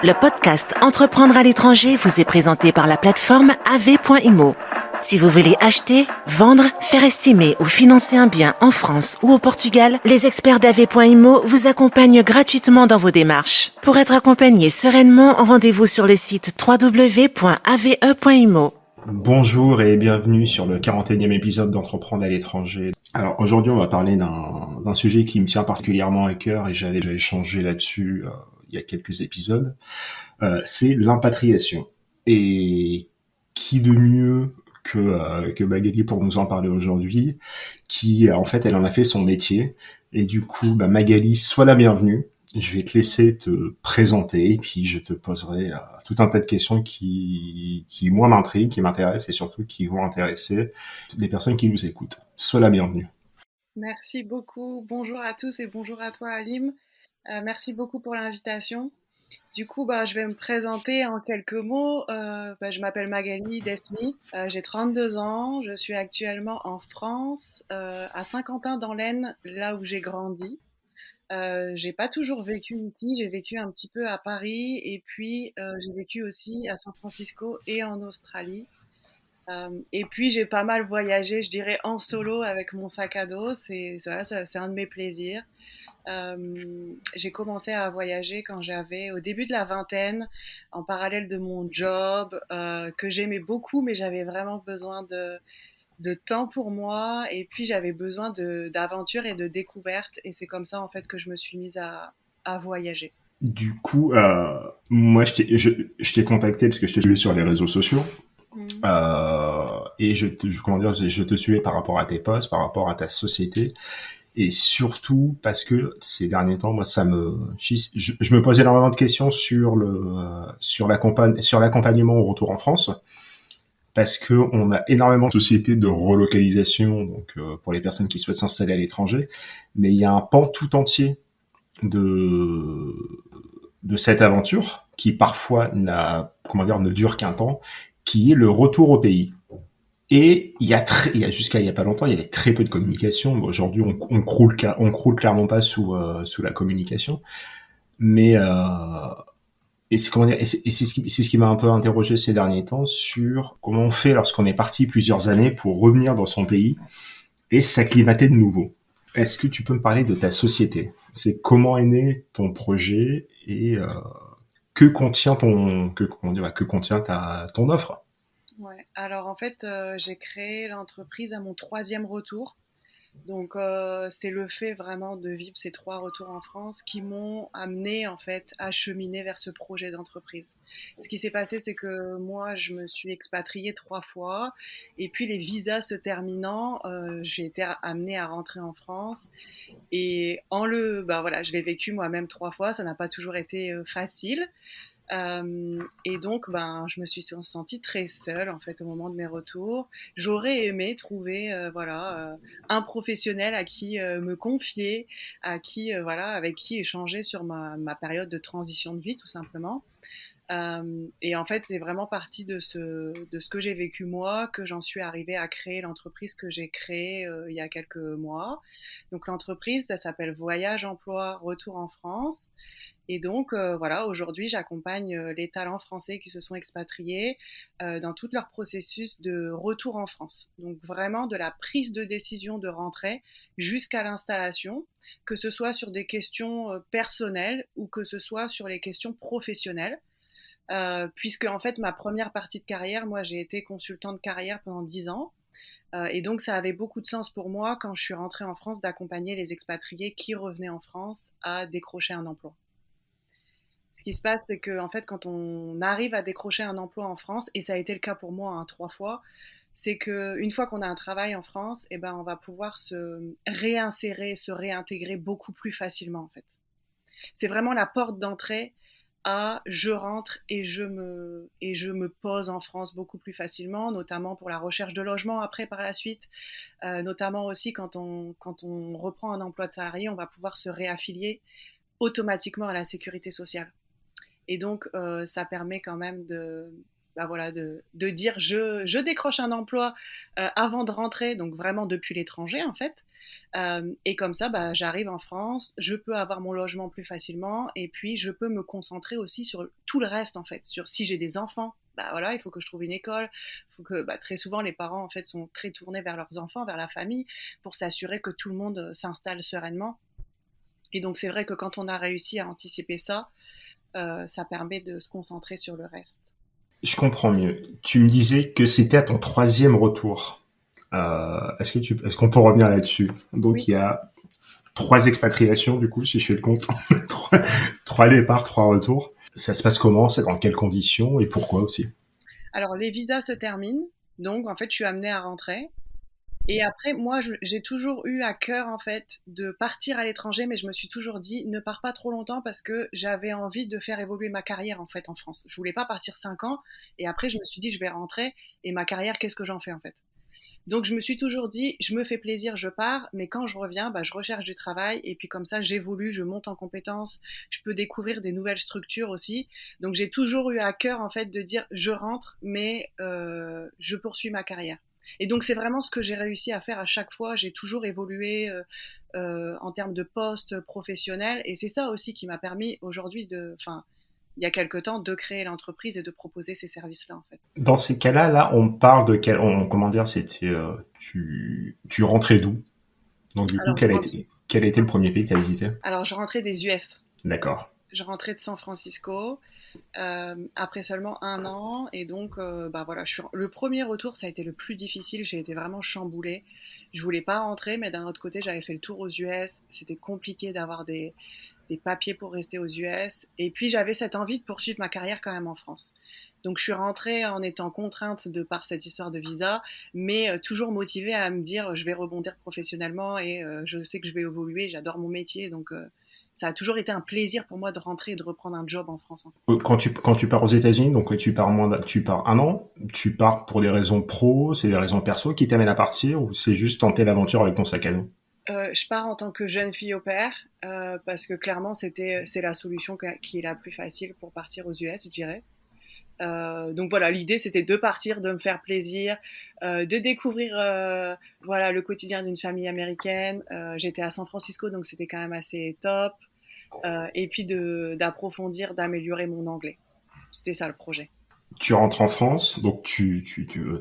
Le podcast Entreprendre à l'étranger vous est présenté par la plateforme av.imo. Si vous voulez acheter, vendre, faire estimer ou financer un bien en France ou au Portugal, les experts d'av.imo vous accompagnent gratuitement dans vos démarches. Pour être accompagné sereinement, rendez-vous sur le site www.ave.imo. Bonjour et bienvenue sur le 41e épisode d'Entreprendre à l'étranger. Alors aujourd'hui on va parler d'un sujet qui me tient particulièrement à cœur et j'avais déjà échangé là-dessus il y a quelques épisodes. C'est l'impatriation. Et qui de mieux que Magali pour nous en parler aujourd'hui, qui en fait elle en a fait son métier. Et du coup Magali, sois la bienvenue. Je vais te laisser te présenter et puis je te poserai tout un tas de questions qui moi m'intriguent, qui m'intéressent et surtout qui vont intéresser les personnes qui nous écoutent. Sois la bienvenue. Merci beaucoup. Bonjour à tous et bonjour à toi, Alim. Merci beaucoup pour l'invitation. Du coup, je vais me présenter en quelques mots. Je m'appelle Magali Desmi, j'ai 32 ans, je suis actuellement en France, à Saint-Quentin dans l'Aisne, là où j'ai grandi. J'ai pas toujours vécu ici, j'ai vécu un petit peu à Paris et puis j'ai vécu aussi à San Francisco et en Australie. Et puis j'ai pas mal voyagé, je dirais en solo avec mon sac à dos, c'est un de mes plaisirs. J'ai commencé à voyager quand j'avais au début de la vingtaine, en parallèle de mon job que j'aimais beaucoup, mais j'avais vraiment besoin de temps pour moi et puis j'avais besoin d'aventure et de découverte et c'est comme ça en fait que je me suis mise à voyager. Du coup, moi je t'ai contacté parce que je t'ai suivi sur les réseaux sociaux. Mhm. Et je te suivais par rapport à tes posts, par rapport à ta société. Et surtout parce que ces derniers temps, moi, je me pose énormément de questions sur l'accompagnement au retour en France, parce que on a énormément de sociétés de relocalisation, donc pour les personnes qui souhaitent s'installer à l'étranger, mais il y a un pan tout entier de de cette aventure qui parfois ne dure qu'un temps, qui est le retour au pays. Et il y a jusqu'à il y a pas longtemps, il y avait très peu de communication. Bon, aujourd'hui, on croule clairement pas sous la communication. Mais et c'est comment dire, et c'est ce qui m'a un peu interrogé ces derniers temps sur comment on fait lorsqu'on est parti plusieurs années pour revenir dans son pays et s'acclimater de nouveau. Est-ce que tu peux me parler de ta société? C'est comment est né ton projet et que contient ton offre? Ouais. Alors en fait, j'ai créé l'entreprise à mon troisième retour. Donc c'est le fait vraiment de vivre ces 3 retours en France qui m'ont amené en fait à cheminer vers ce projet d'entreprise. Ce qui s'est passé, c'est que moi, je me suis expatriée 3 fois et puis les visas se terminant, j'ai été amenée à rentrer en France et voilà, je l'ai vécu moi-même 3 fois, ça n'a pas toujours été, facile. Et donc, je me suis sentie très seule en fait au moment de mes retours. J'aurais aimé trouver, un professionnel à qui me confier, à qui, avec qui échanger sur ma période de transition de vie, tout simplement. Et en fait, c'est vraiment parti de ce que j'ai vécu moi que j'en suis arrivée à créer l'entreprise que j'ai créée il y a quelques mois. Donc l'entreprise, ça s'appelle Voyage Emploi Retour en France. Et donc, aujourd'hui, j'accompagne les talents français qui se sont expatriés dans tout leur processus de retour en France. Donc, vraiment de la prise de décision de rentrée jusqu'à l'installation, que ce soit sur des questions personnelles ou que ce soit sur les questions professionnelles. Puisque, en fait, ma première partie de carrière, moi, j'ai été consultant de carrière pendant 10 ans. Et donc, ça avait beaucoup de sens pour moi, quand je suis rentrée en France, d'accompagner les expatriés qui revenaient en France à décrocher un emploi. Ce qui se passe, c'est que en fait, quand on arrive à décrocher un emploi en France, et ça a été le cas pour moi 3 fois, c'est qu'une fois qu'on a un travail en France, eh ben, on va pouvoir se réinsérer, se réintégrer beaucoup plus facilement en fait. C'est vraiment la porte d'entrée à je rentre et je me pose en France beaucoup plus facilement, notamment pour la recherche de logement après par la suite, notamment aussi quand on reprend un emploi de salarié, on va pouvoir se réaffilier automatiquement à la sécurité sociale. Et donc, ça permet quand même voilà, de dire je décroche un emploi avant de rentrer, donc vraiment depuis l'étranger en fait. Et comme ça, j'arrive en France, je peux avoir mon logement plus facilement et puis je peux me concentrer aussi sur tout le reste en fait, sur si j'ai des enfants. Voilà, il faut que je trouve une école. Il faut que très souvent les parents en fait sont très tournés vers leurs enfants, vers la famille, pour s'assurer que tout le monde s'installe sereinement. Et donc c'est vrai que quand on a réussi à anticiper ça, ça permet de se concentrer sur le reste. Je comprends mieux. Tu me disais que c'était à ton troisième retour. Est-ce qu'on peut revenir là-dessus? Donc Oui. il y a 3 expatriations du coup, si je fais le compte, trois, 3 départs, 3 retours. Ça se passe comment? C'est dans quelles conditions et pourquoi aussi? Alors les visas se terminent, donc en fait je suis amenée à rentrer. Et après, moi, j'ai toujours eu à cœur, en fait, de partir à l'étranger, mais je me suis toujours dit, ne pars pas trop longtemps parce que j'avais envie de faire évoluer ma carrière, en fait, en France. Je voulais pas partir 5 ans. Et après, je me suis dit, je vais rentrer. Et ma carrière, qu'est-ce que j'en fais, en fait? Donc, je me suis toujours dit, je me fais plaisir, je pars. Mais quand je reviens, je recherche du travail. Et puis, comme ça, j'évolue, je monte en compétences. Je peux découvrir des nouvelles structures aussi. Donc, j'ai toujours eu à cœur, en fait, de dire, je rentre, mais je poursuis ma carrière. Et donc c'est vraiment ce que j'ai réussi à faire à chaque fois. J'ai toujours évolué en termes de poste professionnel, et c'est ça aussi qui m'a permis aujourd'hui il y a quelque temps, de créer l'entreprise et de proposer ces services-là en fait. Dans ces cas-là, là, on parle de comment dire, c'était, tu rentrais d'où? Donc du coup, Alors quel a été le premier pays que tu as visité? je rentrais des US. D'accord. Je rentrais de San Francisco après seulement 1 an, et donc voilà, le premier retour ça a été le plus difficile. J'ai été vraiment chamboulée. Je voulais pas rentrer, mais d'un autre côté j'avais fait le tour aux US. C'était compliqué d'avoir des papiers pour rester aux US. Et puis j'avais cette envie de poursuivre ma carrière quand même en France. Donc je suis rentrée en étant contrainte de par cette histoire de visa, mais toujours motivée à me dire je vais rebondir professionnellement et je sais que je vais évoluer. J'adore mon métier, donc ça a toujours été un plaisir pour moi de rentrer et de reprendre un job en France. En fait. Quand tu pars aux États-Unis, donc tu pars 1 an, tu pars pour des raisons pro, c'est des raisons perso qui t'amènent à partir, ou c'est juste tenter l'aventure avec ton sac à dos? Je pars en tant que jeune fille au pair parce que clairement c'est la solution qui est la plus facile pour partir aux US, je dirais. Donc voilà, l'idée c'était de partir, de me faire plaisir, de découvrir voilà le quotidien d'une famille américaine. J'étais à San Francisco, donc c'était quand même assez top. Et puis d'approfondir, d'améliorer mon anglais. C'était ça le projet. Tu rentres en France, donc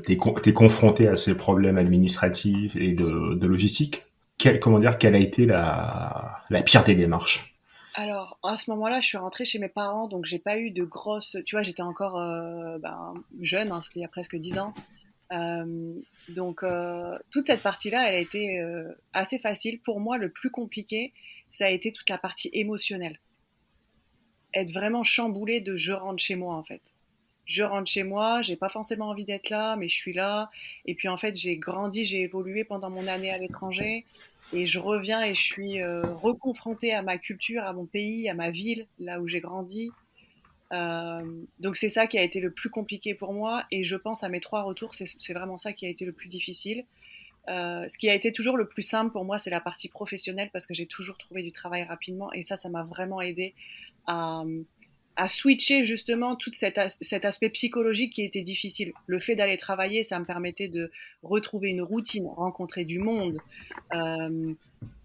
t'es confronté à ces problèmes administratifs et de logistique. Quelle a été la pire des démarches? Alors, à ce moment-là, je suis rentrée chez mes parents, donc j'ai pas eu de grosses. Tu vois, j'étais encore jeune, hein, c'était il y a presque 10 ans. Donc, toute cette partie-là, elle a été assez facile. Pour moi, le plus compliqué, ça a été toute la partie émotionnelle. Être vraiment chamboulée de je rentre chez moi, en fait. Je rentre chez moi, j'ai pas forcément envie d'être là, mais je suis là. Et puis, en fait, j'ai grandi, j'ai évolué pendant mon année à l'étranger. Et je reviens et je suis reconfrontée à ma culture, à mon pays, à ma ville, là où j'ai grandi. Donc c'est ça qui a été le plus compliqué pour moi, et je pense à mes 3 retours, c'est vraiment ça qui a été le plus difficile. Ce qui a été toujours le plus simple pour moi, c'est la partie professionnelle, parce que j'ai toujours trouvé du travail rapidement, et ça m'a vraiment aidé à, à switcher justement tout cet aspect psychologique qui était difficile. Le fait d'aller travailler, ça me permettait de retrouver une routine, rencontrer du monde, euh,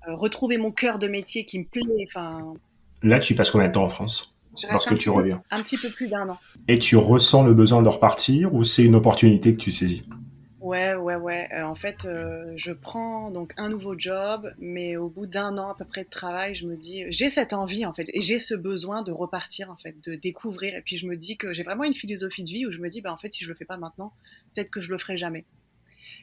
retrouver mon cœur de métier qui me plaît. Enfin, Là, tu passes combien de temps en France je reste lorsque tu reviens? un petit peu plus d'1 an. Et tu ressens le besoin de repartir, ou c'est une opportunité que tu saisis? Ouais, ouais, ouais. En fait, je prends donc un nouveau job, mais au bout d'1 an à peu près de travail, je me dis, j'ai cette envie en fait, et j'ai ce besoin de repartir en fait, de découvrir. Et puis je me dis que j'ai vraiment une philosophie de vie où je me dis, en fait, si je le fais pas maintenant, peut-être que je le ferai jamais.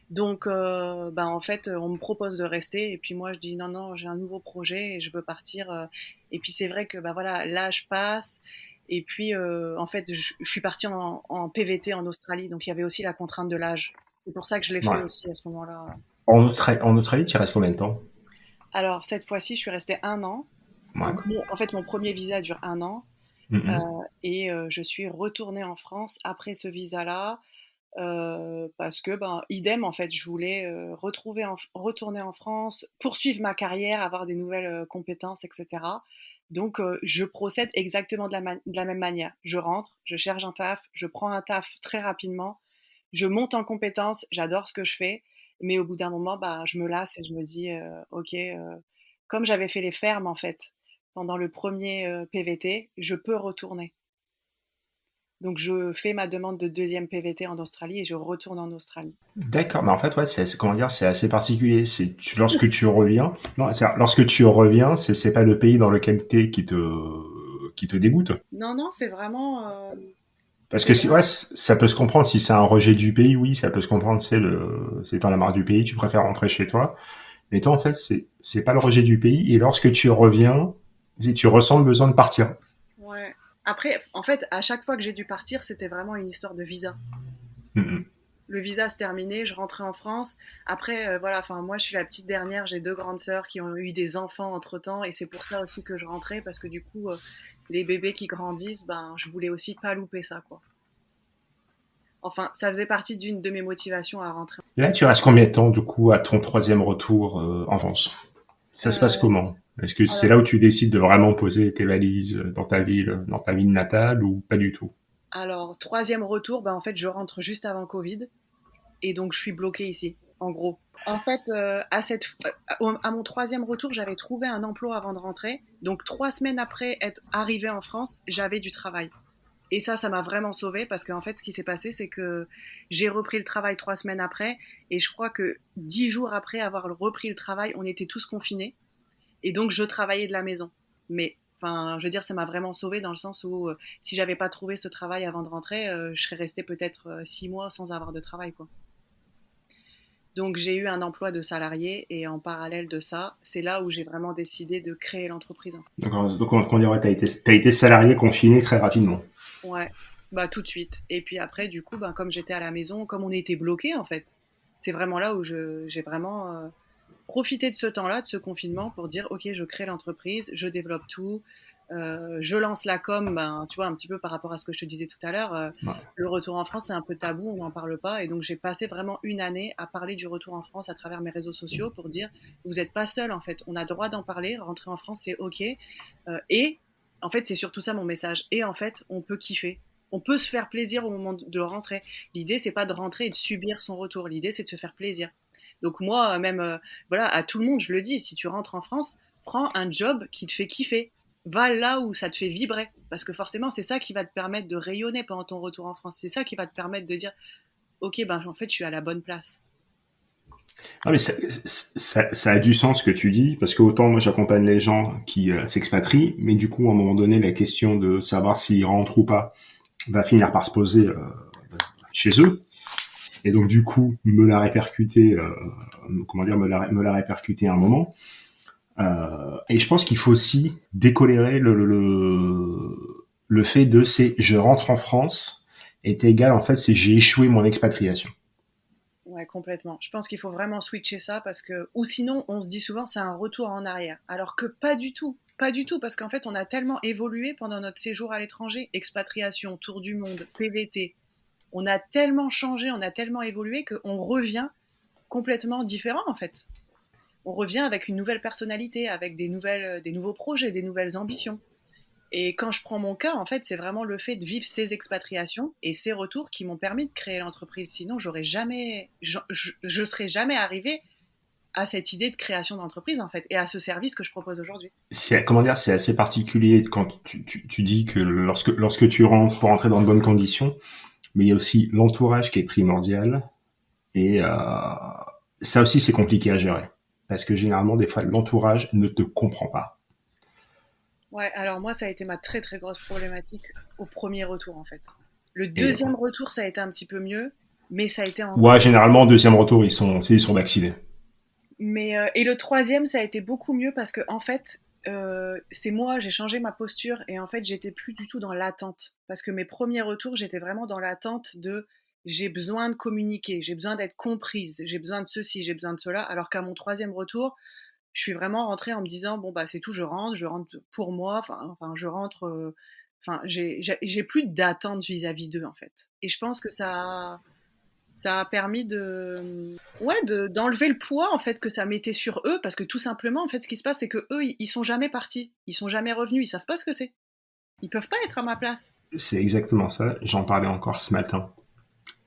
Donc, en fait, on me propose de rester, et puis moi je dis non, non, j'ai un nouveau projet et je veux partir. Et puis c'est vrai que voilà, l'âge passe. Et puis, en fait, je suis partie en PVT en Australie, donc il y avait aussi la contrainte de l'âge. C'est pour ça que je l'ai fait Ouais. aussi à ce moment-là. En Australie, tu restes combien de temps? Alors, cette fois-ci, je suis restée 1 an. Ouais. Donc, en fait, mon premier visa dure 1 an. Mhm. Et je suis retournée en France après ce visa-là parce que idem en fait, je voulais retourner en France, poursuivre ma carrière, avoir des nouvelles compétences, etc. Donc je procède exactement de la même manière. Je rentre, je cherche un taf, je prends un taf très rapidement, je monte en compétences, j'adore ce que je fais, mais au bout d'un moment, je me lasse et je me dis, ok, comme j'avais fait les fermes en fait pendant le premier PVT, je peux retourner. Donc je fais ma demande de deuxième PVT en Australie et je retourne en Australie. D'accord, mais en fait, ouais, comment dire, c'est assez particulier. Lorsque tu reviens, non, lorsque tu reviens, c'est pas le pays dans lequel t'es qui te dégoûte. Non, non, Parce c'est que vrai. ouais, ça peut se comprendre si c'est un rejet du pays, oui, ça peut se comprendre, c'est t'en as marre du pays, tu préfères rentrer chez toi. Mais toi, en fait, c'est pas le rejet du pays, et lorsque tu reviens, tu ressens le besoin de partir. Ouais. Après, en fait, à chaque fois que j'ai dû partir, c'était vraiment une histoire de visa. Mhm. Le visa se terminait, je rentrais en France. Après, voilà, enfin, moi, je suis la petite dernière, j'ai deux grandes sœurs qui ont eu des enfants entre-temps, et c'est pour ça aussi que je rentrais, parce que du coup, les bébés qui grandissent, je voulais aussi pas louper ça, quoi. Enfin, ça faisait partie d'une de mes motivations à rentrer. Et là, tu restes combien de temps, du coup, à ton troisième retour en France? Ça se passe Euh, comment? Est-ce que c'est alors, là où tu décides de vraiment poser tes valises dans ta ville natale, ou pas du tout? troisième retour, en fait, je rentre juste avant Covid, et donc je suis bloquée ici, en gros. En fait, à mon troisième retour, j'avais trouvé un emploi avant de rentrer. Donc 3 semaines après être arrivée en France, j'avais du travail. Et ça m'a vraiment sauvée parce qu'en fait, ce qui s'est passé, c'est que j'ai repris le travail 3 semaines après. Et je crois que 10 jours après avoir repris le travail, on était tous confinés. Et donc, je travaillais de la maison. Mais, enfin, je veux dire, ça m'a vraiment sauvée dans le sens où si j'avais pas trouvé ce travail avant de rentrer, je serais restée peut-être 6 mois sans avoir de travail, quoi. Donc j'ai eu un emploi de salarié et en parallèle de ça, c'est là où j'ai vraiment décidé de créer l'entreprise. Donc on dirait, t'as été salarié confiné très rapidement. Ouais, tout de suite. Et puis après, du coup, comme j'étais à la maison, comme on était bloqué en fait, c'est vraiment là où j'ai vraiment profité de ce temps-là, de ce confinement, pour dire ok, je crée l'entreprise, je développe tout, je lance la com, tu vois, un petit peu par rapport à ce que je te disais tout à l'heure. Ouais. Le retour en France, c'est un peu tabou, on n'en parle pas. Et donc, j'ai passé vraiment une année à parler du retour en France à travers mes réseaux sociaux pour dire vous n'êtes pas seul en fait, on a droit d'en parler, rentrer en France, c'est ok. Et en fait, c'est surtout ça mon message. Et en fait, on peut kiffer. On peut se faire plaisir au moment de rentrer. L'idée, c'est pas de rentrer et de subir son retour. L'idée, c'est de se faire plaisir. Donc moi, même, voilà, à tout le monde, je le dis, si tu rentres en France, prends un job qui te fait kiffer. Va là où ça te fait vibrer. Parce que forcément, c'est ça qui va te permettre de rayonner pendant ton retour en France. C'est ça qui va te permettre de dire, ok, en fait, je suis à la bonne place. Ah, mais ça a du sens ce que tu dis, parce que autant moi j'accompagne les gens qui s'expatrient, mais du coup à un moment donné la question de savoir s'ils rentrent ou pas va finir par se poser chez eux, et donc du coup me la répercuter, comment dire, me la répercuter à un moment. Et je pense qu'il faut aussi décolérer le fait de c'est je rentre en France est égal en fait c'est j'ai échoué mon expatriation. Ouais, complètement. Je pense qu'il faut vraiment switcher ça parce que, ou sinon, on se dit souvent c'est un retour en arrière. Alors que pas du tout. Pas du tout, parce qu'en fait, on a tellement évolué pendant notre séjour à l'étranger, expatriation, tour du monde, PVT. On a tellement changé, on a tellement évolué qu'on revient complètement différent en fait. On revient avec une nouvelle personnalité, avec des nouveaux projets, des nouvelles ambitions. Et quand je prends mon cas, en fait, c'est vraiment le fait de vivre ces expatriations et ces retours qui m'ont permis de créer l'entreprise. Sinon, je serais jamais arrivée à cette idée de création d'entreprise, en fait, et à ce service que je propose aujourd'hui. C'est comment dire, c'est assez particulier quand tu dis que lorsque tu rentres, pour rentrer dans de bonnes conditions, mais il y a aussi l'entourage qui est primordial, et ça aussi c'est compliqué à gérer parce que généralement des fois l'entourage ne te comprend pas. Ouais, alors moi, ça a été ma très très grosse problématique au premier retour, en fait. Le Et deuxième retour, ça a été un petit peu mieux, mais ça a été ouais, encore. généralement deuxième retour ils sont vaccinés. Et le troisième, ça a été beaucoup mieux parce que, en fait, c'est moi, j'ai changé ma posture et en fait, j'étais plus du tout dans l'attente. Parce que mes premiers retours, j'étais vraiment dans l'attente de j'ai besoin de communiquer, j'ai besoin d'être comprise, j'ai besoin de ceci, j'ai besoin de cela. Alors qu'à mon troisième retour, je suis vraiment rentrée en me disant bon, bah, c'est tout, je rentre pour moi, je rentre. J'ai plus d'attente vis-à-vis d'eux, en fait. Et je pense que Ça a permis d'enlever le poids en fait que ça mettait sur eux, parce que tout simplement en fait ce qui se passe c'est que eux ils sont jamais partis, ils sont jamais revenus, ils savent pas ce que c'est. Ils peuvent pas être à ma place. C'est exactement ça. J'en parlais encore ce matin.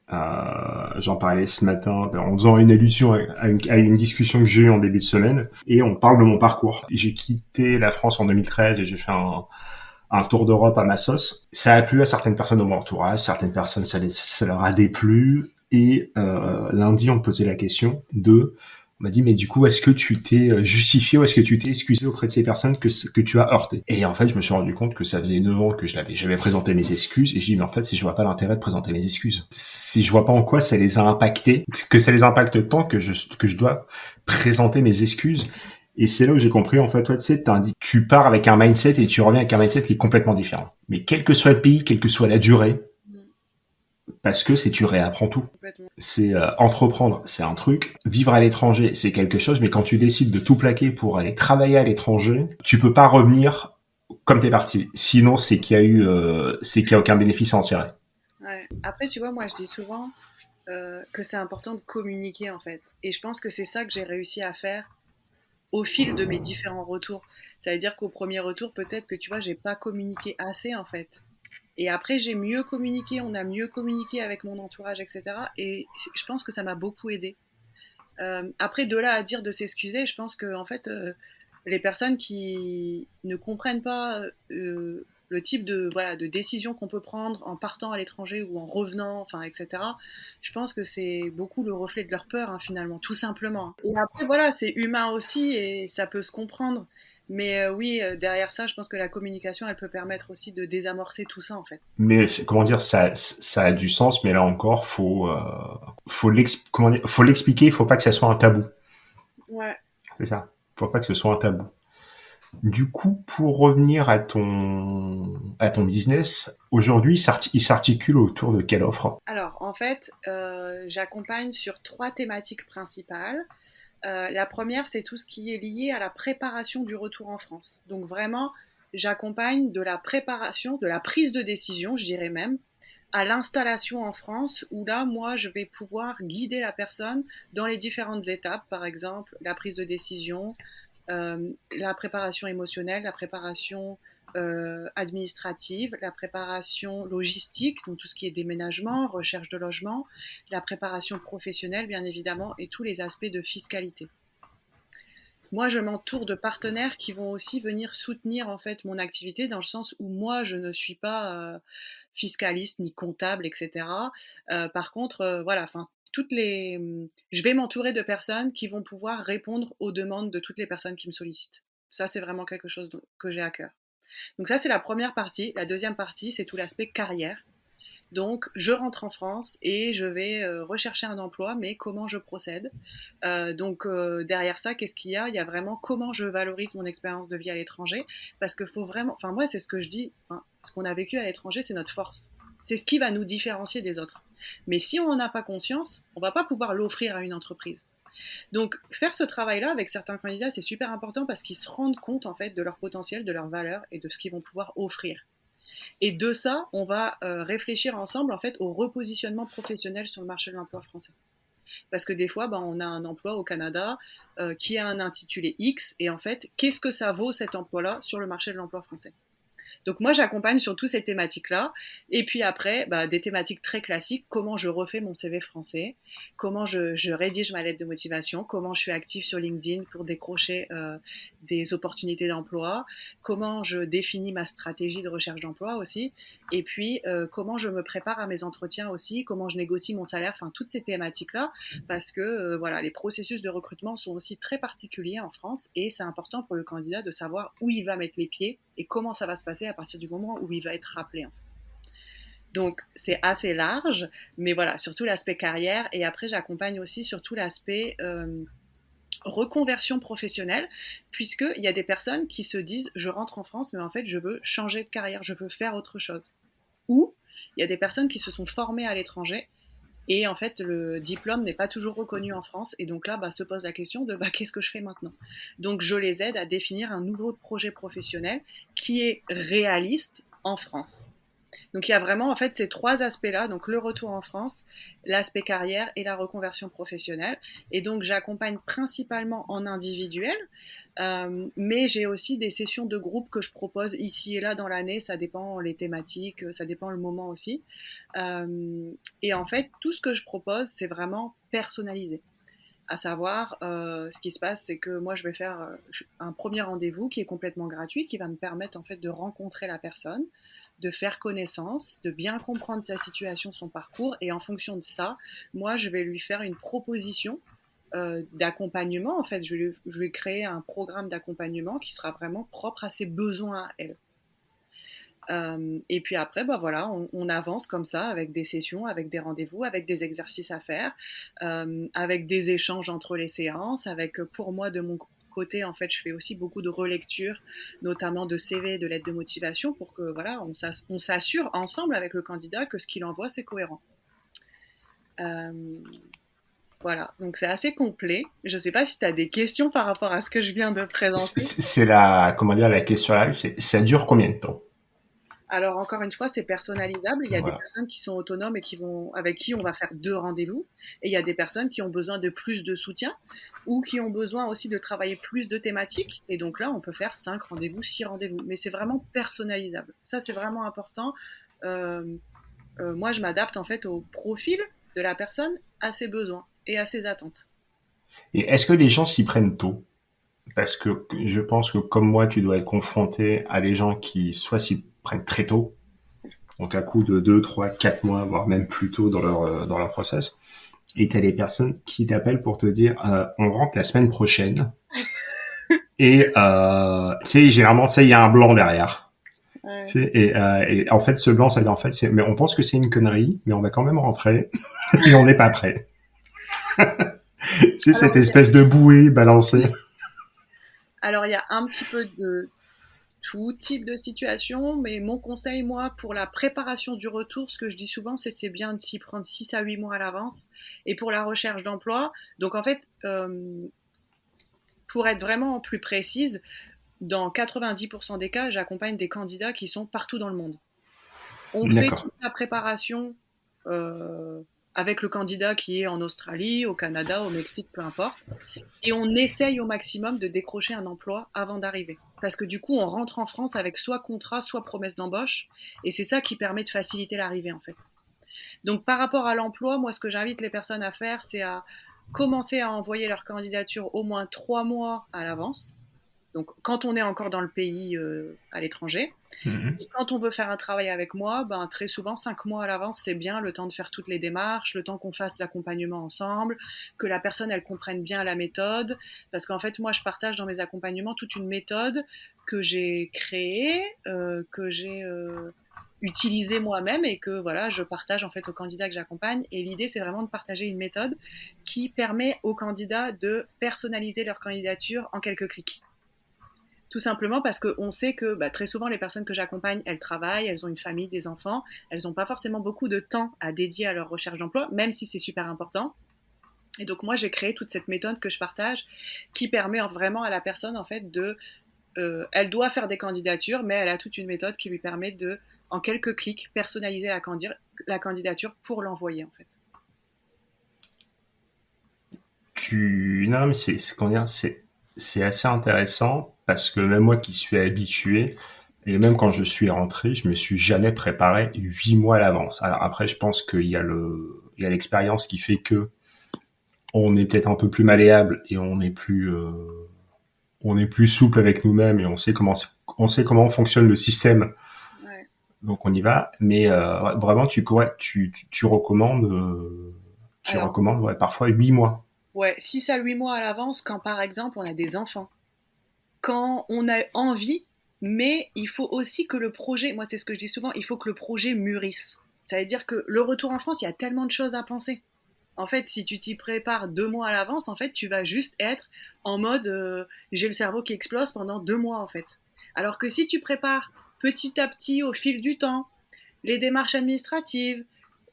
J'en parlais ce matin en faisant une allusion à une discussion que j'ai eue en début de semaine. Et on parle de mon parcours. J'ai quitté la France en 2013 et j'ai fait un tour d'Europe à ma sauce. Ça a plu à certaines personnes de mon entourage, certaines personnes ça leur a déplu. Et lundi, on me posait la question on m'a dit, mais du coup, est-ce que tu t'es justifié ou est-ce que tu t'es excusé auprès de ces personnes que tu as heurté? Et en fait, je me suis rendu compte que ça faisait 9 ans que je n'avais jamais présenté mes excuses. Et j'ai dit, mais en fait, si je vois pas l'intérêt de présenter mes excuses, si je vois pas en quoi ça les a impactés, que ça les impacte tant que je dois présenter mes excuses. Et c'est là où j'ai compris, en fait, toi, tu sais, tu pars avec un mindset et tu reviens avec un mindset qui est complètement différent. Mais quel que soit le pays, quelle que soit la durée, parce que tu réapprends tout. C'est entreprendre, c'est un truc. Vivre à l'étranger, c'est quelque chose. Mais quand tu décides de tout plaquer pour aller travailler à l'étranger, tu peux pas revenir comme t'es parti. Sinon, c'est qu'il y a aucun bénéfice à en tirer. Ouais. Après, tu vois, moi je dis souvent que c'est important de communiquer en fait. Et je pense que c'est ça que j'ai réussi à faire au fil de mes différents retours. Ça veut dire qu'au premier retour, peut-être que tu vois, j'ai pas communiqué assez en fait. Et après, j'ai mieux communiqué, on a mieux communiqué avec mon entourage, etc. Et je pense que ça m'a beaucoup aidé. Après, de là à dire de s'excuser, je pense que en fait, les personnes qui ne comprennent pas le type de décision qu'on peut prendre en partant à l'étranger ou en revenant, enfin, etc. Je pense que c'est beaucoup le reflet de leur peur, hein, finalement, tout simplement. Et après, voilà, c'est humain aussi et ça peut se comprendre. Mais oui, derrière ça, je pense que la communication, elle peut permettre aussi de désamorcer tout ça, en fait. Mais comment dire, ça a du sens, mais là encore, faut l'expliquer. Il faut pas que ça soit un tabou. Ouais. C'est ça. Faut pas que ce soit un tabou. Du coup, pour revenir à ton business, aujourd'hui, il s'articule autour de quelle offre? Alors, en fait, j'accompagne sur 3 thématiques principales. La première, c'est tout ce qui est lié à la préparation du retour en France. Donc vraiment, j'accompagne de la préparation, de la prise de décision, je dirais même, à l'installation en France, où là, moi, je vais pouvoir guider la personne dans les différentes étapes, par exemple, la prise de décision, la préparation émotionnelle, la préparation administrative, la préparation logistique, donc tout ce qui est déménagement, recherche de logement, la préparation professionnelle, bien évidemment, et tous les aspects de fiscalité. Moi, je m'entoure de partenaires qui vont aussi venir soutenir en fait mon activité dans le sens où moi, je ne suis pas fiscaliste ni comptable, etc. Par contre, voilà, enfin, je vais m'entourer de personnes qui vont pouvoir répondre aux demandes de toutes les personnes qui me sollicitent. Ça, c'est vraiment quelque chose que j'ai à cœur. Donc ça, c'est la première partie. La deuxième partie, c'est tout l'aspect carrière. Donc, je rentre en France et je vais rechercher un emploi, mais comment je procède? Derrière ça, qu'est-ce qu'il y a? Il y a vraiment comment je valorise mon expérience de vie à l'étranger, parce qu'il faut vraiment, enfin moi, c'est ce que je dis, enfin, ce qu'on a vécu à l'étranger, c'est notre force. C'est ce qui va nous différencier des autres. Mais si on n'en a pas conscience, on ne va pas pouvoir l'offrir à une entreprise. Donc, faire ce travail-là avec certains candidats, c'est super important parce qu'ils se rendent compte en fait de leur potentiel, de leur valeur et de ce qu'ils vont pouvoir offrir. Et de ça, on va réfléchir ensemble en fait au repositionnement professionnel sur le marché de l'emploi français. Parce que des fois, on a un emploi au Canada qui a un intitulé X, et en fait, qu'est-ce que ça vaut cet emploi-là sur le marché de l'emploi français? Donc moi, j'accompagne sur toutes ces thématiques-là. Et puis après, des thématiques très classiques, comment je refais mon CV français, comment je rédige ma lettre de motivation, comment je suis active sur LinkedIn pour décrocher des opportunités d'emploi, comment je définis ma stratégie de recherche d'emploi aussi, et puis comment je me prépare à mes entretiens aussi, comment je négocie mon salaire, enfin toutes ces thématiques-là, parce que voilà, les processus de recrutement sont aussi très particuliers en France, et c'est important pour le candidat de savoir où il va mettre les pieds et comment ça va se passer à partir du moment où il va être rappelé. Donc c'est assez large, mais voilà, surtout l'aspect carrière, et après j'accompagne aussi sur tout l'aspect reconversion professionnelle, puisqu'il y a des personnes qui se disent je rentre en France, mais en fait je veux changer de carrière, je veux faire autre chose. Ou il y a des personnes qui se sont formées à l'étranger, et en fait le diplôme n'est pas toujours reconnu en France, et donc là se pose la question de qu'est-ce que je fais maintenant? Donc je les aide à définir un nouveau projet professionnel qui est réaliste en France. Donc il y a vraiment en fait ces trois aspects-là, donc le retour en France, l'aspect carrière et la reconversion professionnelle. Et donc j'accompagne principalement en individuel, mais j'ai aussi des sessions de groupe que je propose ici et là dans l'année, ça dépend les thématiques, ça dépend le moment aussi. Et en fait, tout ce que je propose, c'est vraiment personnalisé. À savoir, ce qui se passe, c'est que moi, je vais faire un premier rendez-vous qui est complètement gratuit, qui va me permettre en fait de rencontrer la personne, de faire connaissance, de bien comprendre sa situation, son parcours, et en fonction de ça, moi, je vais lui faire une proposition d'accompagnement. En fait, je vais créer un programme d'accompagnement qui sera vraiment propre à ses besoins à elle. Et puis après, bah voilà, on avance comme ça avec des sessions, avec des rendez-vous, avec des exercices à faire, avec des échanges entre les séances, avec pour moi de mon côté, en fait, je fais aussi beaucoup de relecture, notamment de CV, de lettres de motivation, pour que voilà, on s'assure ensemble avec le candidat que ce qu'il envoie c'est cohérent. Voilà, donc c'est assez complet. Je ne sais pas si tu as des questions par rapport à ce que je viens de présenter. C'est la, comment dire, la question là, c'est ça dure combien de temps? Alors encore une fois, c'est personnalisable. Il y a des Voilà. personnes qui sont autonomes et avec qui on va faire 2 rendez-vous. Et il y a des personnes qui ont besoin de plus de soutien ou qui ont besoin aussi de travailler plus de thématiques. Et donc là, on peut faire 5 rendez-vous, 6 rendez-vous. Mais c'est vraiment personnalisable. Ça, c'est vraiment important. Euh, moi, je m'adapte en fait au profil de la personne, à ses besoins et à ses attentes. Et est-ce que les gens s'y prennent tôt? Parce que je pense que comme moi, tu dois être confronté à des gens qui soit s'y prennent très tôt, donc à coup de 2, 3, 4 mois, voire même plus tôt dans leur process. Et t'as des personnes qui t'appellent pour te dire on rentre la semaine prochaine. Et tu sais, généralement, ça, il y a un blanc derrière. Ouais. Et en fait, ce blanc, ça veut dire en fait, mais on pense que c'est une connerie, mais on va quand même rentrer et on n'est pas prêt. C'est Alors, cette espèce de bouée balancée. alors, il y a un petit peu de tout type de situation, mais mon conseil, moi, pour la préparation du retour, ce que je dis souvent, c'est bien de s'y prendre 6 à 8 mois à l'avance. Et pour la recherche d'emploi, donc en fait, pour être vraiment plus précise, dans 90% des cas, j'accompagne des candidats qui sont partout dans le monde. On fait D'accord. toute la préparation euh, avec le candidat qui est en Australie, au Canada, au Mexique, peu importe. Et on essaye au maximum de décrocher un emploi avant d'arriver. Parce que du coup, on rentre en France avec soit contrat, soit promesse d'embauche. Et c'est ça qui permet de faciliter l'arrivée, en fait. Donc, par rapport à l'emploi, moi, ce que j'invite les personnes à faire, c'est à commencer à envoyer leur candidature au moins 3 mois à l'avance. Donc, quand on est encore dans le pays à l'étranger. Mhm. Et quand on veut faire un travail avec moi, ben, très souvent, 5 mois à l'avance, c'est bien, le temps de faire toutes les démarches, le temps qu'on fasse l'accompagnement ensemble, que la personne, elle comprenne bien la méthode. Parce qu'en fait, moi, je partage dans mes accompagnements toute une méthode que j'ai créée, que j'ai utilisée moi-même et que voilà, je partage en fait aux candidats que j'accompagne. Et l'idée, c'est vraiment de partager une méthode qui permet aux candidats de personnaliser leur candidature en quelques clics. Tout simplement parce qu'on sait que bah, très souvent, les personnes que j'accompagne, elles travaillent, elles ont une famille, des enfants, elles n'ont pas forcément beaucoup de temps à dédier à leur recherche d'emploi, même si c'est super important. Et donc moi, j'ai créé toute cette méthode que je partage qui permet vraiment à la personne, en fait, elle doit faire des candidatures, mais elle a toute une méthode qui lui permet de, en quelques clics, personnaliser la candidature pour l'envoyer, en fait. Non, mais comment dire, c'est assez intéressant parce que même moi qui suis habitué, et même quand je suis rentré, je me suis jamais préparé 8 mois à l'avance. Alors après, je pense il y a l'expérience qui fait que on est peut-être un peu plus malléable et on est plus souple avec nous-mêmes et on sait comment fonctionne le système. Ouais. Donc on y va. Mais ouais, vraiment, tu Alors, recommandes ouais, parfois 8 mois. ouais, 6 à 8 mois à l'avance quand, par exemple, on a des enfants. Quand on a envie, mais il faut aussi que le projet, moi c'est ce que je dis souvent, il faut que le projet mûrisse. Ça veut dire que le retour en France, il y a tellement de choses à penser. En fait, si tu t'y prépares 2 mois à l'avance, en fait, tu vas juste être en mode j'ai le cerveau qui explose pendant 2 mois, en fait. Alors que si tu prépares petit à petit, au fil du temps, les démarches administratives,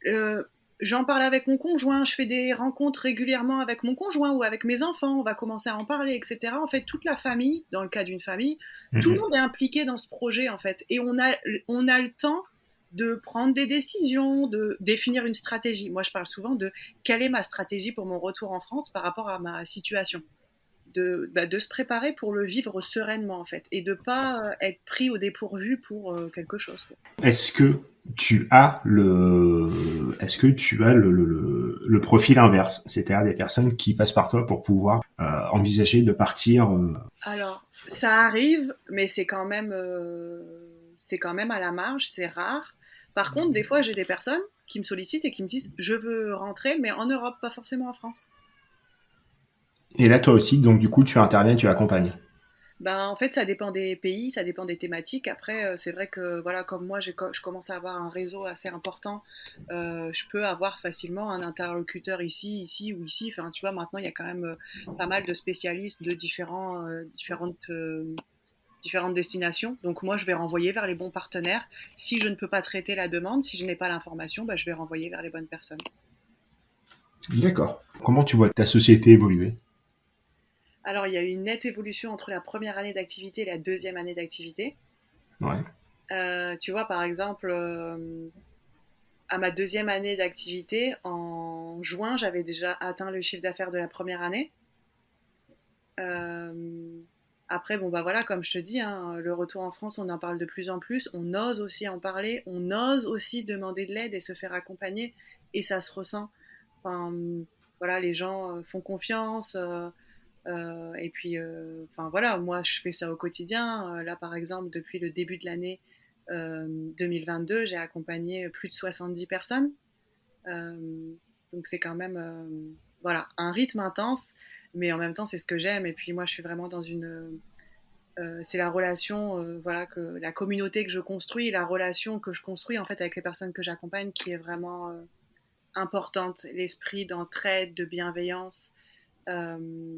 euh, j'en parle avec mon conjoint, je fais des rencontres régulièrement avec mon conjoint ou avec mes enfants, on va commencer à en parler, etc. En fait, toute la famille, dans le cas d'une famille, tout le Mhm. monde est impliqué dans ce projet, en fait. Et on a le temps de prendre des décisions, de définir une stratégie. Moi, je parle souvent de quelle est ma stratégie pour mon retour en France par rapport à ma situation. De se préparer pour le vivre sereinement, en fait, et de pas être pris au dépourvu pour quelque chose, quoi. Est-ce que est-ce que tu as le profil inverse, c'est-à-dire des personnes qui passent par toi pour pouvoir envisager de partir Alors, ça arrive, mais c'est quand même à la marge, c'est rare. Par contre, des fois, j'ai des personnes qui me sollicitent et qui me disent je veux rentrer, mais en Europe, pas forcément en France. et là toi aussi, donc du coup tu interviens, tu accompagnes. Ben, en fait, ça dépend des pays, ça dépend des thématiques. Après, c'est vrai que voilà, comme moi, je commence à avoir un réseau assez important. Je peux avoir facilement un interlocuteur ici ou ici. Enfin, tu vois, maintenant, il y a quand même pas mal de spécialistes de différentes destinations. Donc moi, je vais renvoyer vers les bons partenaires. Si je ne peux pas traiter la demande, si je n'ai pas l'information, ben, je vais renvoyer vers les bonnes personnes. D'accord. Comment tu vois ta société évoluer? Alors, il y a eu une nette évolution entre la première année d'activité et la deuxième année d'activité. Ouais. Tu vois, par exemple, à ma deuxième année d'activité, en juin, j'avais déjà atteint le chiffre d'affaires de la première année. Euh, Après, bon, bah voilà, comme je te dis, hein, le retour en France, on en parle de plus en plus. On ose aussi en parler. On ose aussi demander de l'aide et se faire accompagner. Et ça se ressent. Enfin, voilà, les gens font confiance. Et puis, enfin voilà, moi, je fais ça au quotidien. Là, par exemple, depuis le début de l'année 2022, j'ai accompagné plus de 70 personnes. Euh, donc c'est quand même voilà, un rythme intense, mais en même temps c'est ce que j'aime. Et puis moi je suis vraiment dans c'est la relation, voilà, que la communauté que je construis, la relation que je construis en fait avec les personnes que j'accompagne qui est vraiment importante. L'esprit d'entraide, de bienveillance, euh,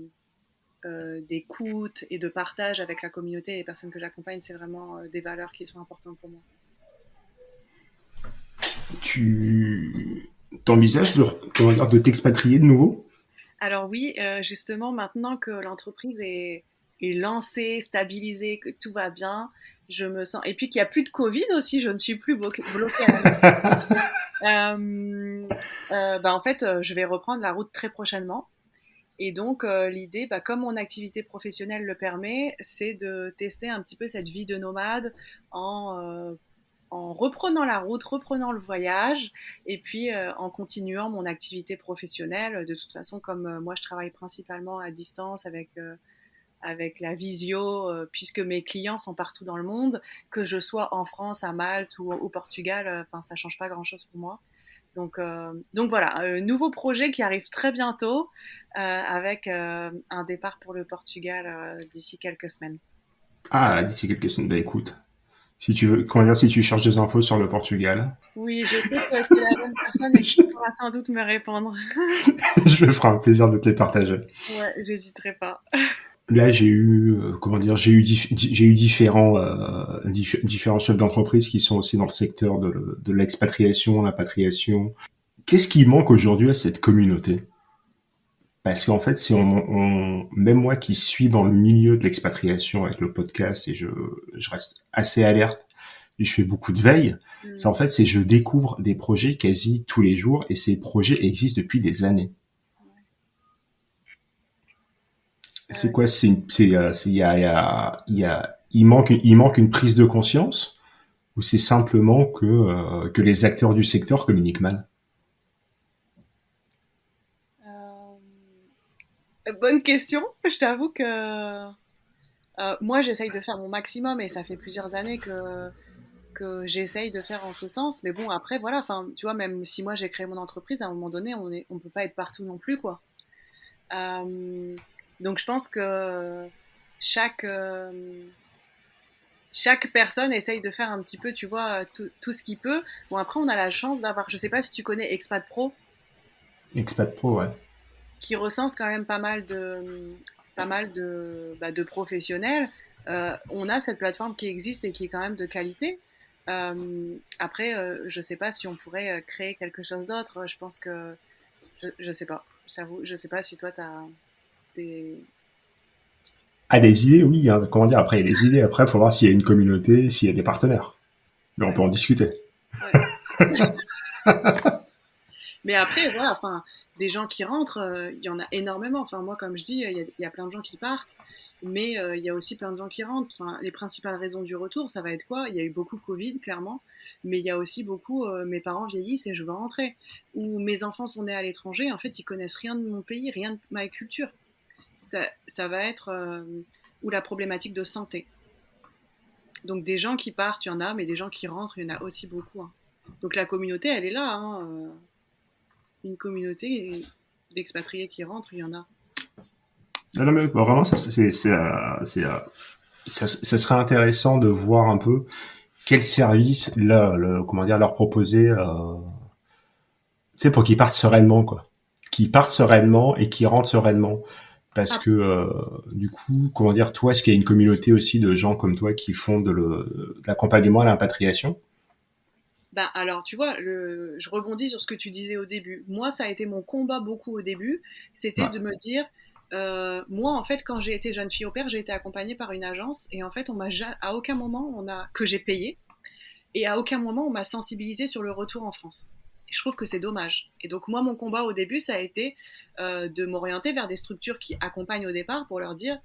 d'écoute et de partage avec la communauté et les personnes que j'accompagne, c'est vraiment des valeurs qui sont importantes pour moi. Tu t'envisages de t'expatrier de nouveau? Alors oui, justement, maintenant que l'entreprise est lancée, stabilisée, que tout va bien, je me sens... Et puis qu'il n'y a plus de Covid aussi, je ne suis plus bloquée à la maison. Bah, en fait, je vais reprendre la route très prochainement. Et donc, l'idée, bah, comme mon activité professionnelle le permet, c'est de tester un petit peu cette vie de nomade en reprenant la route, reprenant le voyage, et puis en continuant mon activité professionnelle. De toute façon, comme moi, je travaille principalement à distance avec la visio, puisque mes clients sont partout dans le monde, que je sois en France, à Malte ou au Portugal, enfin, ça change pas grand-chose pour moi. Donc voilà, un nouveau projet qui arrive très bientôt avec un départ pour le Portugal d'ici quelques semaines. Ah, d'ici quelques semaines. Bah écoute, si tu veux, comment dire, si tu cherches des infos sur le Portugal, Oui, je sais que tu es la bonne personne et que tu pourras sans doute me répondre. je me ferai un plaisir de te les partager. Ouais, j'hésiterai pas. Là, j'ai eu, comment dire, j'ai eu différents chefs d'entreprise qui sont aussi dans le secteur de l'expatriation, l'apatriation. Qu'est-ce qui manque aujourd'hui à cette communauté? Parce qu'en fait, si même moi qui suis dans le milieu de l'expatriation avec le podcast et je reste assez alerte et je fais beaucoup de veille, c'est Mm. en fait, c'est je découvre des projets quasi tous les jours et ces projets existent depuis des années. C'est Euh, quoi? Il manque une prise de conscience ou c'est simplement que les acteurs du secteur communiquent mal? Bonne question. Je t'avoue que moi, j'essaye de faire mon maximum et ça fait plusieurs années que j'essaye de faire en ce sens. Mais bon, après, voilà, enfin, tu vois, même si moi j'ai créé mon entreprise, à un moment donné, on peut pas être partout non plus, quoi. Euh, donc, je pense que chaque, euh, chaque personne essaye de faire un petit peu, tu vois, tout ce qu'il peut. Bon, après, on a la chance d'avoir, je sais pas si tu connais Expat Pro, Expat Pro, ouais. qui recense quand même de professionnels. On a cette plateforme qui existe et qui est quand même de qualité. Après, je sais pas si on pourrait créer quelque chose d'autre. Je pense que je sais pas. Je t'avoue, je sais pas si toi t'as des. Ah, des idées, oui, hein, comment dire, après, il y a des idées. Après, il faut voir s'il y a une communauté, s'il y a des partenaires. Mais on Ouais. peut en discuter. Ouais. Mais après, voilà, enfin, des gens qui rentrent, il y en a énormément. Enfin, moi, comme je dis, il y a plein de gens qui partent, mais il y a aussi plein de gens qui rentrent. Enfin, les principales raisons du retour, ça va être quoi? Il y a eu beaucoup Covid, clairement, mais il y a aussi beaucoup mes parents vieillissent et je veux rentrer. Ou mes enfants sont nés à l'étranger, en fait, ils connaissent rien de mon pays, rien de ma culture. Ça va être ou la problématique de santé. Donc des gens qui partent, il y en a, mais des gens qui rentrent, il y en a aussi beaucoup, hein. Donc la communauté, elle est là, hein. Une communauté d'expatriés qui rentrent, il y en a. Ah non, mais vraiment, ça serait intéressant de voir un peu quel service comment dire, leur proposer, tu sais, pour qu'ils partent sereinement, quoi. Qu'ils partent sereinement et qu'ils rentrent sereinement. Parce Ah, que du coup, comment dire, toi, est-ce qu'il y a une communauté aussi de gens comme toi qui font de l'accompagnement à l'impatriation? bah alors, tu vois, je rebondis sur ce que tu disais au début. Moi, ça a été mon combat beaucoup au début. C'était Ouais. de me dire, moi, en fait, quand j'ai été jeune fille au père, j'ai été accompagnée par une agence et en fait, à aucun moment, que j'ai payé et à aucun moment, on m'a sensibilisée sur le retour en France. Et je trouve que c'est dommage. Et donc, moi, mon combat au début, ça a été de m'orienter vers des structures qui accompagnent au départ pour leur dire,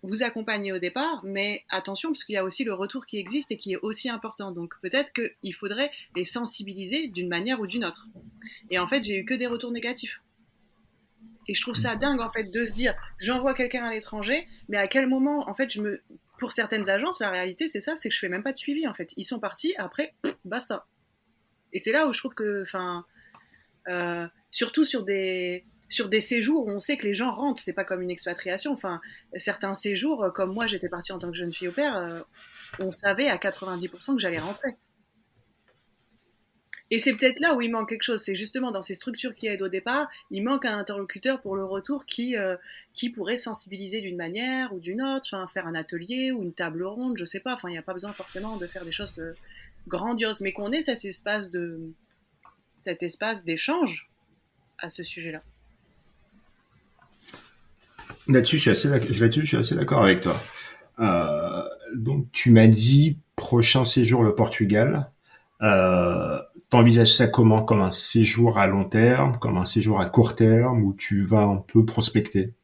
vous accompagnez au départ, mais attention, parce qu'il y a aussi le retour qui existe et qui est aussi important. Donc peut-être qu'il faudrait les sensibiliser d'une manière ou d'une autre. Et en fait, j'ai eu que des retours négatifs. Et je trouve ça dingue, en fait, de se dire, j'envoie quelqu'un à l'étranger, mais à quel moment, en fait, pour certaines agences, la réalité, c'est ça, c'est que je fais même pas de suivi, en fait. Ils sont partis, après, basta. Et c'est là où je trouve que, enfin, surtout sur des séjours où on sait que les gens rentrent, c'est pas comme une expatriation. Enfin, certains séjours, comme moi, j'étais partie en tant que jeune fille au père, on savait à 90% que j'allais rentrer. Et c'est peut-être là où il manque quelque chose. C'est justement dans ces structures qui aident au départ, il manque un interlocuteur pour le retour qui pourrait sensibiliser d'une manière ou d'une autre, enfin, faire un atelier ou une table ronde, je sais pas. Enfin, il n'y a pas besoin forcément de faire des choses grandioses, mais qu'on ait cet espace d'échange à ce sujet-là. Là-dessus, je suis assez d'accord avec toi. Donc, tu m'as dit prochain séjour le Portugal. T'envisages ça comment? Comme un séjour à long terme, comme un séjour à court terme, où tu vas un peu prospecter?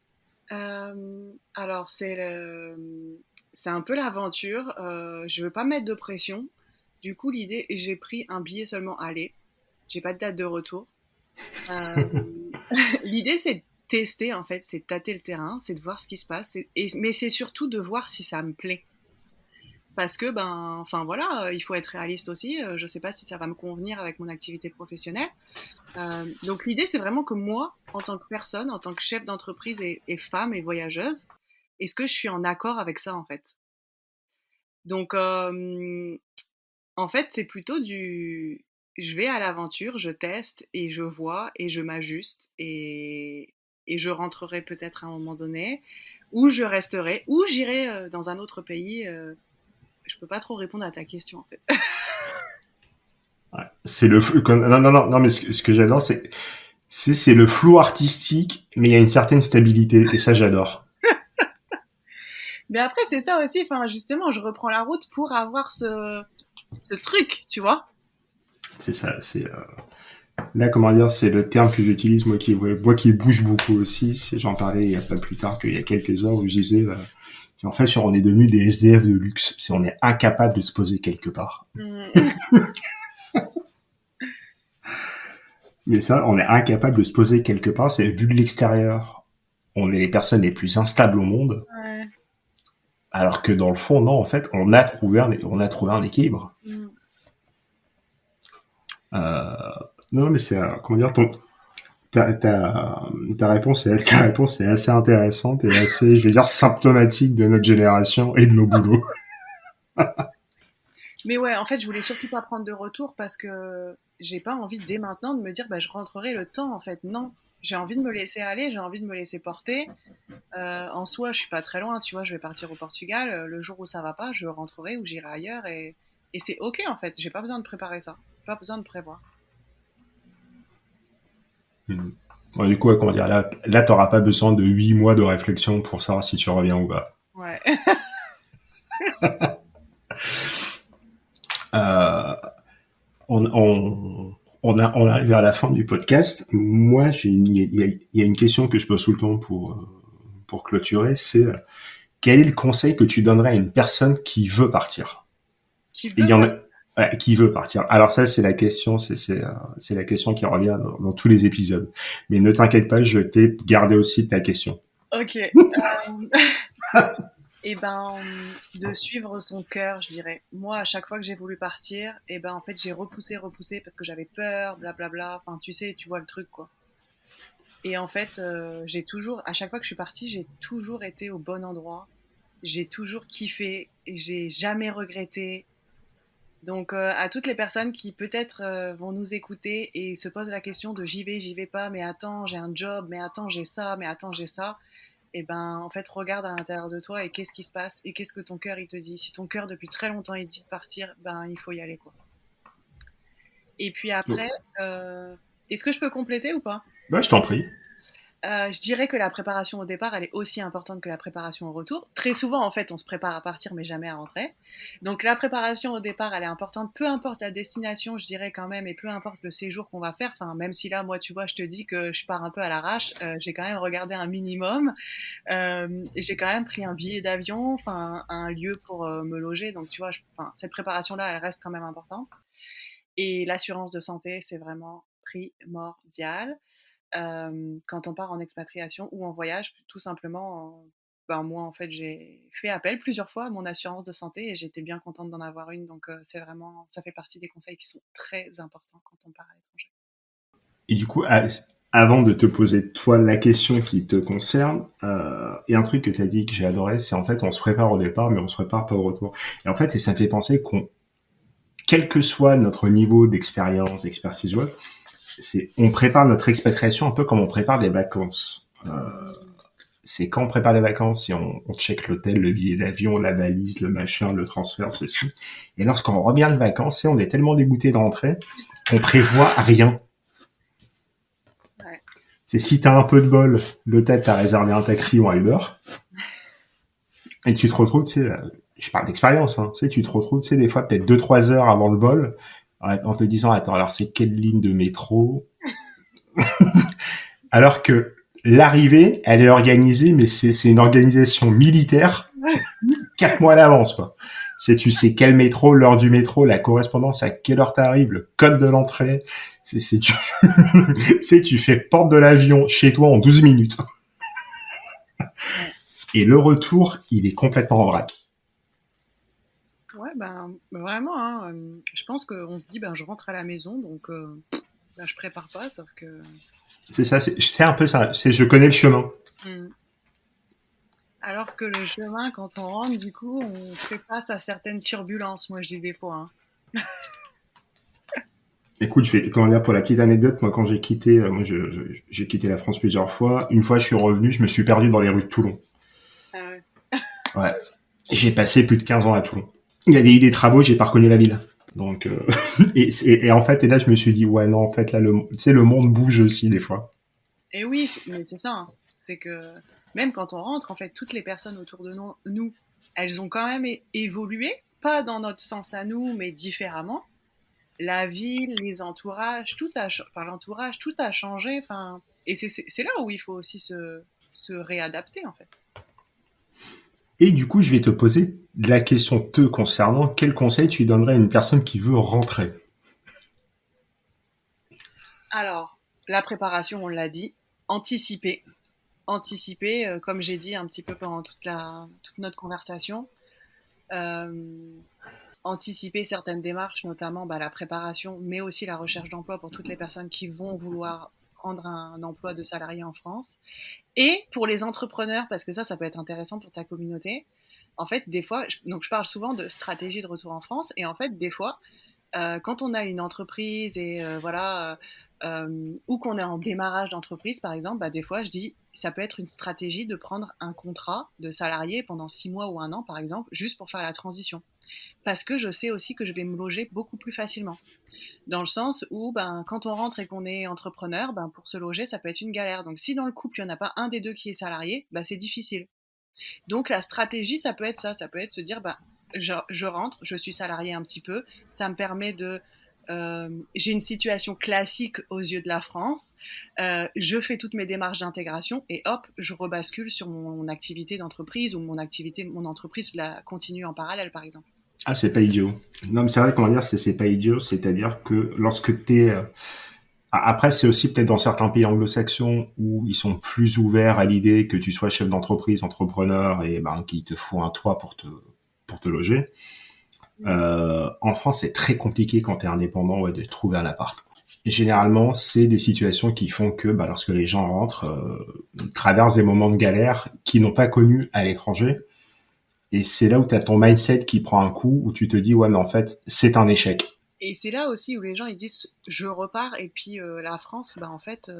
Alors, c'est un peu l'aventure. Je veux pas mettre de pression. Du coup, l'idée, j'ai pris un billet seulement aller. J'ai pas de date de retour. Euh, L'idée, c'est de tester, en fait, c'est de tâter le terrain, c'est de voir ce qui se passe. Mais c'est surtout de voir si ça me plaît. Parce que, ben, enfin voilà, il faut être réaliste aussi. Je sais pas si ça va me convenir avec mon activité professionnelle. Donc l'idée, c'est vraiment que moi, en tant que personne, en tant que chef d'entreprise et femme et voyageuse, est-ce que je suis en accord avec ça, en fait? Donc, en fait, c'est plutôt je vais à l'aventure, je teste et je vois et je m'ajuste et je rentrerai peut-être à un moment donné, ou je resterai, ou j'irai dans un autre pays. Je peux pas trop répondre à ta question, en fait. Ouais. C'est non, non, non, non, mais ce que j'adore, c'est le flou artistique, mais il y a une certaine stabilité, et ça, j'adore. Mais après, c'est ça aussi, enfin, justement, je reprends la route pour avoir ce truc, tu vois. C'est ça, là, comment dire, c'est le terme que j'utilise, moi qui bouge beaucoup aussi. J'en parlais il y a pas plus tard qu'il y a quelques heures où je disais, en fait, on est devenu des SDF de luxe. On est incapable de se poser quelque part. Mm. Mais ça, on est incapable de se poser quelque part. C'est vu de l'extérieur. On est les personnes les plus instables au monde. Ouais. Alors que dans le fond, non, en fait, on a trouvé un équilibre. Mm. Euh, non, mais c'est, comment dire, ta réponse est assez intéressante et assez, je vais dire, symptomatique de notre génération et de nos boulots. Mais ouais, en fait, je voulais surtout pas prendre de retour parce que j'ai pas envie dès maintenant de me dire bah je rentrerai le temps en fait. Non, j'ai envie de me laisser aller, j'ai envie de me laisser porter. En soi, je suis pas très loin, tu vois, je vais partir au Portugal. Le jour où ça va pas, je rentrerai ou j'irai ailleurs et c'est ok en fait. J'ai pas besoin de préparer ça, pas besoin de prévoir. Hmm. Bon, du coup, ouais, comment dire, là, t'auras pas besoin de 8 mois de réflexion pour savoir si tu reviens ou pas. Ouais. Euh, On arrive à la fin du podcast. Moi, il y a une question que je pose tout le temps pour clôturer, c'est quel est le conseil que tu donnerais à une personne qui veut partir? Qui Il veut y en pas. a, ouais, qui veut partir. Alors ça, c'est la question, c'est la question qui revient dans tous les épisodes. Mais ne t'inquiète pas, je t'ai gardé aussi ta question. Ok. Et ben, de suivre son cœur, je dirais. Moi, à chaque fois que j'ai voulu partir, et ben en fait j'ai repoussé parce que j'avais peur, blablabla. Enfin, tu sais, tu vois le truc quoi. Et en fait, j'ai toujours, à chaque fois que je suis partie, j'ai toujours été au bon endroit. J'ai toujours kiffé, et j'ai jamais regretté. Donc, à toutes les personnes qui peut-être vont nous écouter et se posent la question de j'y vais pas, mais attends, j'ai un job, mais attends, j'ai ça, mais attends, j'ai ça. Et ben, en fait, regarde à l'intérieur de toi et qu'est-ce qui se passe et qu'est-ce que ton cœur il te dit. Si ton cœur depuis très longtemps il te dit de partir, ben il faut y aller quoi. Et puis après, est-ce que je peux compléter ou pas? Bah, je t'en prie. Je dirais que la préparation au départ, elle est aussi importante que la préparation au retour. Très souvent, en fait, on se prépare à partir, mais jamais à rentrer. Donc, la préparation au départ, elle est importante. Peu importe la destination, je dirais quand même, et peu importe le séjour qu'on va faire. Enfin, même si là, moi, tu vois, je te dis que je pars un peu à l'arrache, j'ai quand même regardé un minimum. J'ai quand même pris un billet d'avion, enfin, un lieu pour me loger. Donc, tu vois, cette préparation-là, elle reste quand même importante. Et l'assurance de santé, c'est vraiment primordial. Quand on part en expatriation ou en voyage, tout simplement, ben moi en fait j'ai fait appel plusieurs fois à mon assurance de santé et j'étais bien contente d'en avoir une. Donc c'est vraiment, ça fait partie des conseils qui sont très importants quand on part à l'étranger. Et du coup, avant de te poser toi la question qui te concerne, et un truc que tu as dit que j'ai adoré, c'est en fait on se prépare au départ, mais on se prépare pas au retour. Et en fait, et ça me fait penser quel que soit notre niveau d'expérience, d'expertise web, on prépare notre expatriation un peu comme on prépare des vacances. C'est quand on prépare les vacances, et on check l'hôtel, le billet d'avion, la valise, le machin, le transfert, ceci. Et lorsqu'on revient de vacances, on est tellement dégoûté de rentrer, on prévoit rien. Ouais. C'est si t'as un peu de bol, l'hôtel t'a réservé un taxi ou un Uber, et tu te retrouves, tu sais, je parle d'expérience, hein, tu sais, tu te retrouves, tu sais, des fois peut-être 2-3 heures avant le vol, en te disant, attends, alors c'est quelle ligne de métro? Alors que l'arrivée, elle est organisée, mais c'est une organisation militaire 4 mois à l'avance, quoi. Tu sais quel métro, l'heure du métro, la correspondance, à quelle heure t'arrives, le code de l'entrée. Tu fais porte de l'avion chez toi en 12 minutes. Ouais. Et le retour, il est complètement en vrac. Ouais, ben vraiment, hein, je pense qu'on se dit, ben je rentre à la maison, donc ben, je prépare pas, sauf que. C'est ça, c'est un peu ça. Je connais le chemin. Alors que le chemin, quand on rentre, du coup, on fait face à certaines turbulences, moi je dis des fois. Hein. Écoute, comment dire, pour la petite anecdote, moi, quand j'ai quitté, j'ai quitté la France plusieurs fois. Une fois, je suis revenu, je me suis perdu dans les rues de Toulon. Ah ouais. Ouais. J'ai passé plus de 15 ans à Toulon. Il y avait eu des travaux, j'ai pas reconnu la ville. Donc, et en fait, et là, je me suis dit, ouais, non, en fait, là, le monde bouge aussi, des fois. Et oui, mais c'est ça. Hein. C'est que même quand on rentre, en fait, toutes les personnes autour de nous, elles ont quand même évolué, pas dans notre sens à nous, mais différemment. La ville, les entourages, l'entourage, tout a changé. Enfin, et c'est là où il faut aussi se réadapter, en fait. Et du coup, je vais te poser la question te concernant. Quel conseil tu donnerais à une personne qui veut rentrer? Alors, la préparation, on l'a dit, anticiper. Anticiper, comme j'ai dit un petit peu pendant toute notre conversation, euh, anticiper certaines démarches, notamment bah, la préparation, mais aussi la recherche d'emploi pour toutes les personnes qui vont vouloir prendre un emploi de salarié en France. Et pour les entrepreneurs, parce que ça peut être intéressant pour ta communauté, en fait, des fois, donc je parle souvent de stratégie de retour en France, et en fait, des fois, quand on a une entreprise et voilà, ou qu'on est en démarrage d'entreprise, par exemple, bah, des fois, je dis, ça peut être une stratégie de prendre un contrat de salarié pendant 6 mois ou un an, par exemple, juste pour faire la transition. Parce que je sais aussi que je vais me loger beaucoup plus facilement. Dans le sens où, ben, quand on rentre et qu'on est entrepreneur, ben, pour se loger, ça peut être une galère. Donc, si dans le couple, il n'y en a pas un des deux qui est salarié, ben, c'est difficile. Donc, la stratégie, ça peut être ça. Ça peut être se dire, ben, je rentre, je suis salarié un petit peu. Ça me permet de j'ai une situation classique aux yeux de la France, je fais toutes mes démarches d'intégration et hop, je rebascule sur mon activité d'entreprise ou mon entreprise la continue en parallèle, par exemple. Ah, c'est pas idiot. Non, mais c'est vrai qu'on va dire c'est pas idiot, c'est-à-dire que lorsque t'es après, c'est aussi peut-être dans certains pays anglo-saxons où ils sont plus ouverts à l'idée que tu sois chef d'entreprise, entrepreneur et ben qu'il te faut un toit pour te loger. En France, c'est très compliqué quand t'es indépendant de trouver un appart. Et généralement, c'est des situations qui font que bah, lorsque les gens rentrent, traversent des moments de galère qu'ils n'ont pas connus à l'étranger. Et c'est là où t'as ton mindset qui prend un coup, où tu te dis ouais mais en fait c'est un échec. Et c'est là aussi où les gens ils disent je repars et puis la France, bah en fait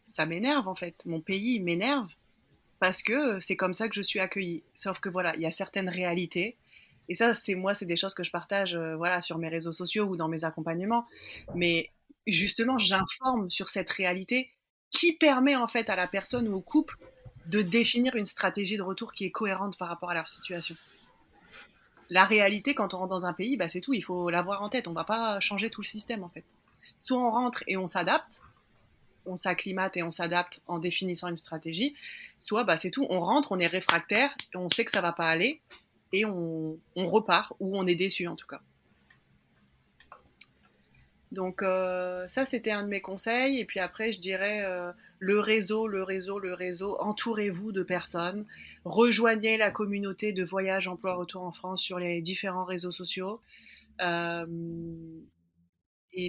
ça m'énerve en fait. Mon pays il m'énerve parce que c'est comme ça que je suis accueillie. Sauf que voilà, il y a certaines réalités. Et ça, c'est des choses que je partage voilà, sur mes réseaux sociaux ou dans mes accompagnements. Mais justement, j'informe sur cette réalité qui permet en fait à la personne ou au couple de définir une stratégie de retour qui est cohérente par rapport à leur situation. La réalité, quand on rentre dans un pays, bah, c'est tout, il faut l'avoir en tête. On ne va pas changer tout le système en fait. Soit on rentre et on s'adapte, on s'acclimate et on s'adapte en définissant une stratégie, soit bah, c'est tout, on rentre, on est réfractaire, on sait que ça ne va pas aller, et on repart, ou on est déçu en tout cas. Donc ça, c'était un de mes conseils. Et puis après, je dirais le réseau, entourez-vous de personnes, rejoignez la communauté de voyage, emploi, retour en France sur les différents réseaux sociaux. Et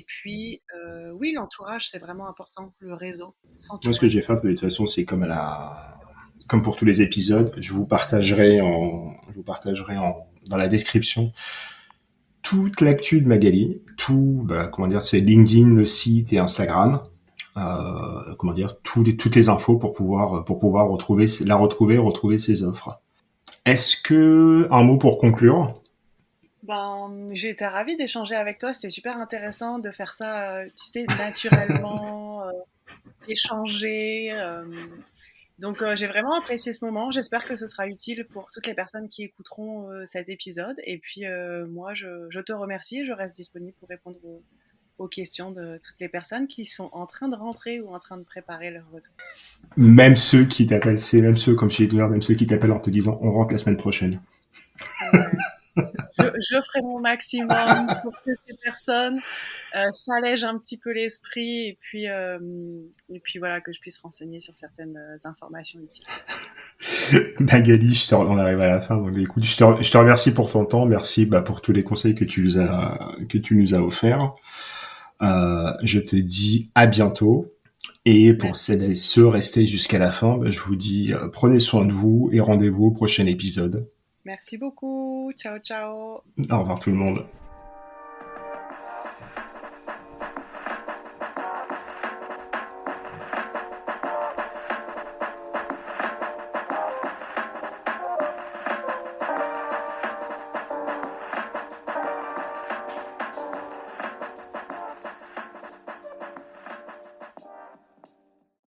puis, oui, l'entourage, c'est vraiment important, le réseau. Moi, ce que j'ai fait, de toute façon, c'est comme pour tous les épisodes, je vous partagerai dans la description toute l'actu de Magali, c'est LinkedIn, le site et Instagram. Toutes les infos pour pouvoir retrouver ses offres. Est-ce que un mot pour conclure? J'ai été ravie d'échanger avec toi, c'était super intéressant de faire ça, tu sais, naturellement, échanger. Donc j'ai vraiment apprécié ce moment, j'espère que ce sera utile pour toutes les personnes qui écouteront cet épisode. Et puis moi, je te remercie, je reste disponible pour répondre aux questions de toutes les personnes qui sont en train de rentrer ou en train de préparer leur retour. Même ceux qui t'appellent, c'est même ceux, comme chez les même ceux qui t'appellent en te disant on rentre la semaine prochaine. Je ferai mon maximum pour que ces personnes s'allègent un petit peu l'esprit et puis voilà, que je puisse renseigner sur certaines informations utiles. Magali, on arrive à la fin, donc écoute, je te remercie pour ton temps, merci pour tous les conseils que tu nous as offerts. Je te dis à bientôt. Et pour celles et ceux restés jusqu'à la fin, je vous dis prenez soin de vous et rendez-vous au prochain épisode. Merci beaucoup. Ciao, ciao. Au revoir tout le monde.